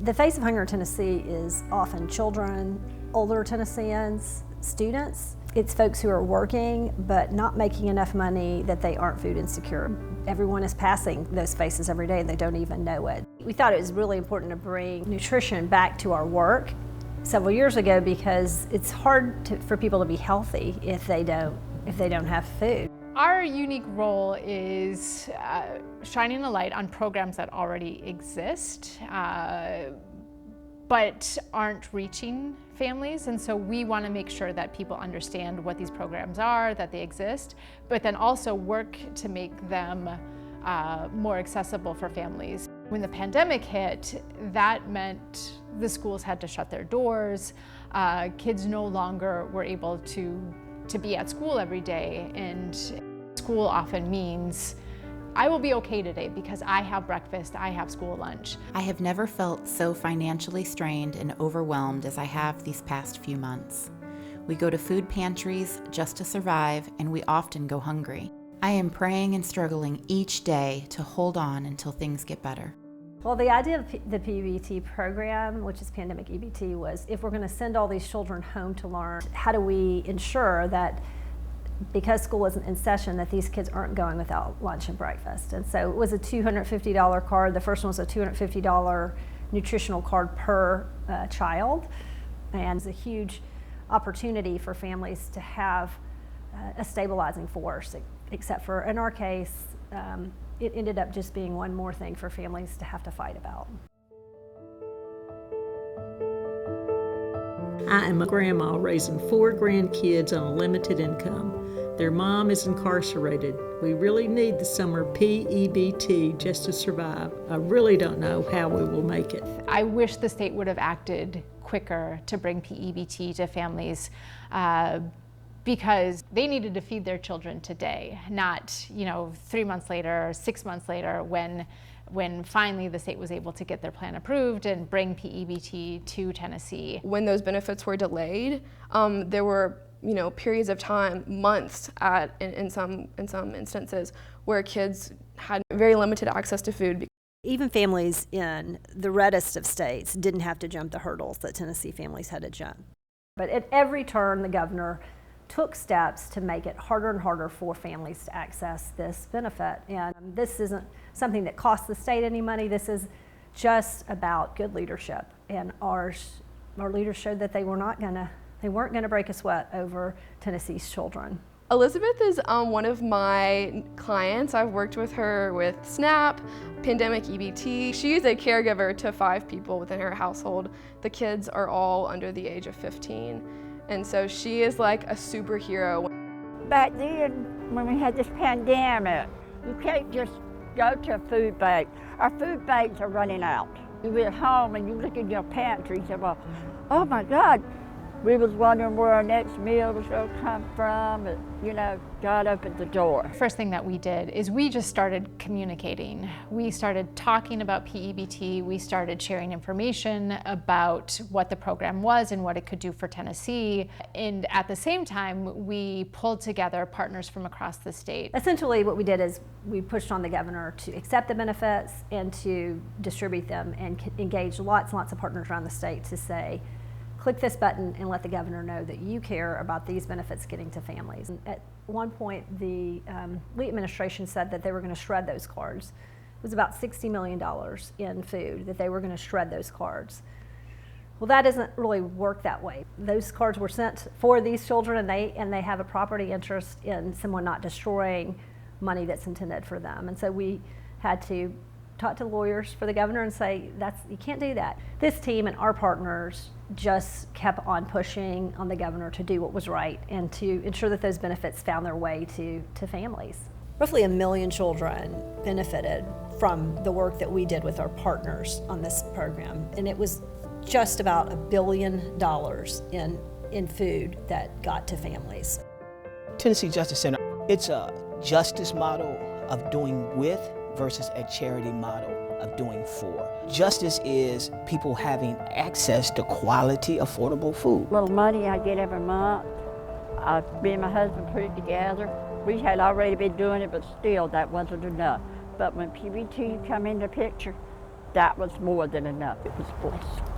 The face of hunger in Tennessee is often children, older Tennesseans, students. It's folks who are working but not making enough money that they aren't food insecure. Everyone is passing those faces every day and they don't even know it. We thought it was really important to bring nutrition back to our work several years ago because it's hard for people to be healthy if they don't have food. Our unique role is shining a light on programs that already exist, but aren't reaching families. And so we want to make sure that people understand what these programs are, that they exist, but then also work to make them more accessible for families. When the pandemic hit, that meant the schools had to shut their doors. Kids no longer were able to be at school every day, and school often means I will be okay today because I have breakfast, I have school lunch. I have never felt so financially strained and overwhelmed as I have these past few months. We go to food pantries just to survive, and we often go hungry. I am praying and struggling each day to hold on until things get better. Well, the idea of the PEBT program, which is Pandemic EBT, was if we're going to send all these children home to learn, how do we ensure that because school isn't in session that these kids aren't going without lunch and breakfast? And so it was a $250 card. The first one was a $250 nutritional card per child. And it's a huge opportunity for families to have a stabilizing force, except for, in our case, it ended up just being one more thing for families to have to fight about. I am a grandma raising 4 grandkids on a limited income. Their mom is incarcerated. We really need the summer PEBT just to survive. I really don't know how we will make it. I wish the state would have acted quicker to bring PEBT to families because they needed to feed their children today, not 3 months later, 6 months later, when finally the state was able to get their plan approved and bring PEBT to Tennessee. When those benefits were delayed, there were periods of time, months in some instances, where kids had very limited access to food. Even families in the reddest of states didn't have to jump the hurdles that Tennessee families had to jump. But at every turn, the governor took steps to make it harder and harder for families to access this benefit. And this isn't something that costs the state any money. This is just about good leadership. And our leaders showed that they weren't going to break a sweat over Tennessee's children. Elizabeth is one of my clients. I've worked with her with SNAP, Pandemic EBT. She is a caregiver to 5 people within her household. The kids are all under the age of 15. And so she is like a superhero. Back then, when we had this pandemic, you can't just go to a food bank. Our food banks are running out. You be at home and you look in your pantry and say, well, oh my God, we was wondering where our next meal was going to come from, and God opened the door. First thing that we did is we just started communicating. We started talking about PEBT. We started sharing information about what the program was and what it could do for Tennessee. And at the same time, we pulled together partners from across the state. Essentially, what we did is we pushed on the governor to accept the benefits and to distribute them and engage lots and lots of partners around the state to say, click this button and let the governor know that you care about these benefits getting to families. And at one point, the Lee administration said that they were going to shred those cards. It was about $60 million in food that they were going to shred those cards. Well, that doesn't really work that way. Those cards were sent for these children, and they have a property interest in someone not destroying money that's intended for them. And so we had to talk to lawyers for the governor and say, you can't do that. This team and our partners just kept on pushing on the governor to do what was right and to ensure that those benefits found their way to families. Roughly 1 million children benefited from the work that we did with our partners on this program, and it was just about $1 billion in food that got to families. Tennessee Justice Center, it's a justice model of doing with versus a charity model of doing for. Justice is people having access to quality, affordable food. Little money I get every month, me and my husband put it together. We had already been doing it, but still that wasn't enough. But when PBT come in the picture, that was more than enough. It was blessed.